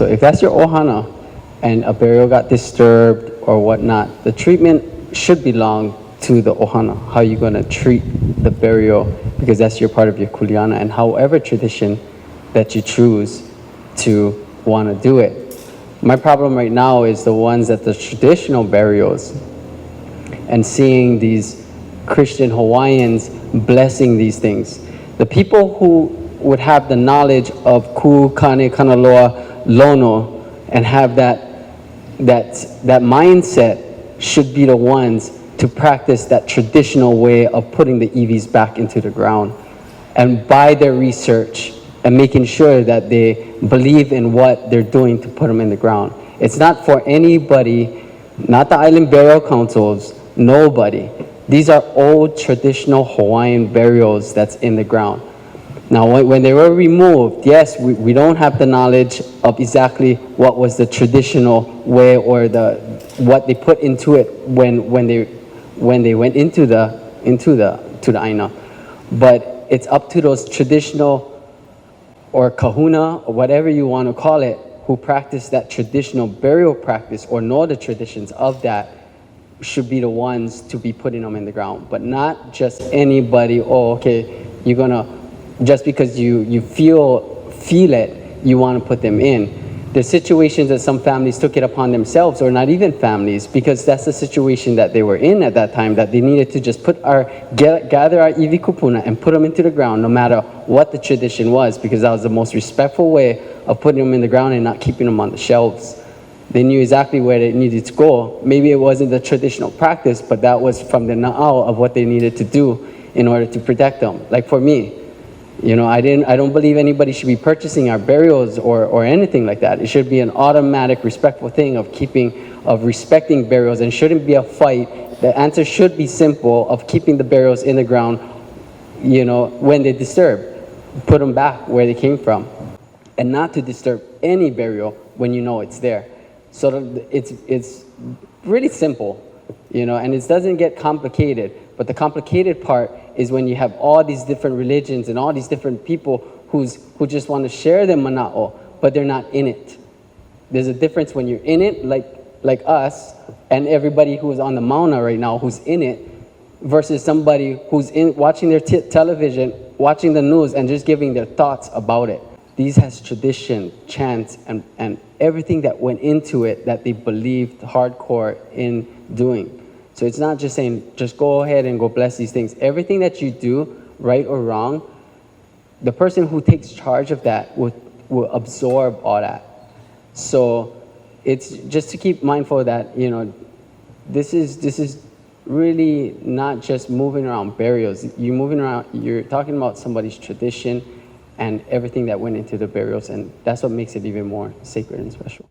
So if that's your ohana and a burial got disturbed or whatnot, the treatment should belong to the ohana, how you're going to treat the burial, because that's your part of your kuleana, and however tradition that you choose to want to do it. My problem right now is the ones at the traditional burials and seeing these Christian Hawaiians blessing these things. The people who would have the knowledge of ku, kane, kanaloa, lono, and have that mindset should be the ones to practice that traditional way of putting the EVs back into the ground, and by their research and making sure that they believe in what they're doing to put them in the ground. It's not for anybody, not the island burial councils, nobody. These are old traditional Hawaiian burials that's in the ground. Now, when they were removed, yes, we don't have the knowledge of exactly what was the traditional way or what they put into it when they went into the aina, but it's up to those traditional or kahuna or whatever you want to call it, who practice that traditional burial practice or know the traditions of that, should be the ones to be putting them in the ground, but not just anybody. Oh, okay, you're gonna, just because you feel it, you want to put them in. There's situations that some families took it upon themselves, or not even families, because that's the situation that they were in at that time, that they needed to just gather our iwi kupuna and put them into the ground, no matter what the tradition was, because that was the most respectful way of putting them in the ground and not keeping them on the shelves. They knew exactly where they needed to go. Maybe it wasn't the traditional practice, but that was from the na'au of what they needed to do in order to protect them. Like for me, you know, I don't believe anybody should be purchasing our burials or anything like that. It should be an automatic, respectful thing of respecting burials, and shouldn't be a fight. The answer should be simple, of keeping the burials in the ground, you know, when they disturb. Put them back where they came from, and not to disturb any burial when you know it's there. So it's really simple, you know, and it doesn't get complicated. But the complicated part is when you have all these different religions and all these different people who just want to share their mana'o, but they're not in it. There's a difference when you're in it, like us, and everybody who is on the mauna right now who's in it, versus somebody who's watching their television, watching the news, and just giving their thoughts about it. These has tradition, chants, and everything that went into it that they believed hardcore in doing. So it's not just saying, just go ahead and go bless these things. Everything that you do, right or wrong, the person who takes charge of that will absorb all that. So it's just to keep mindful that, you know, this is really not just moving around burials. You're talking about somebody's tradition and everything that went into the burials, and that's what makes it even more sacred and special.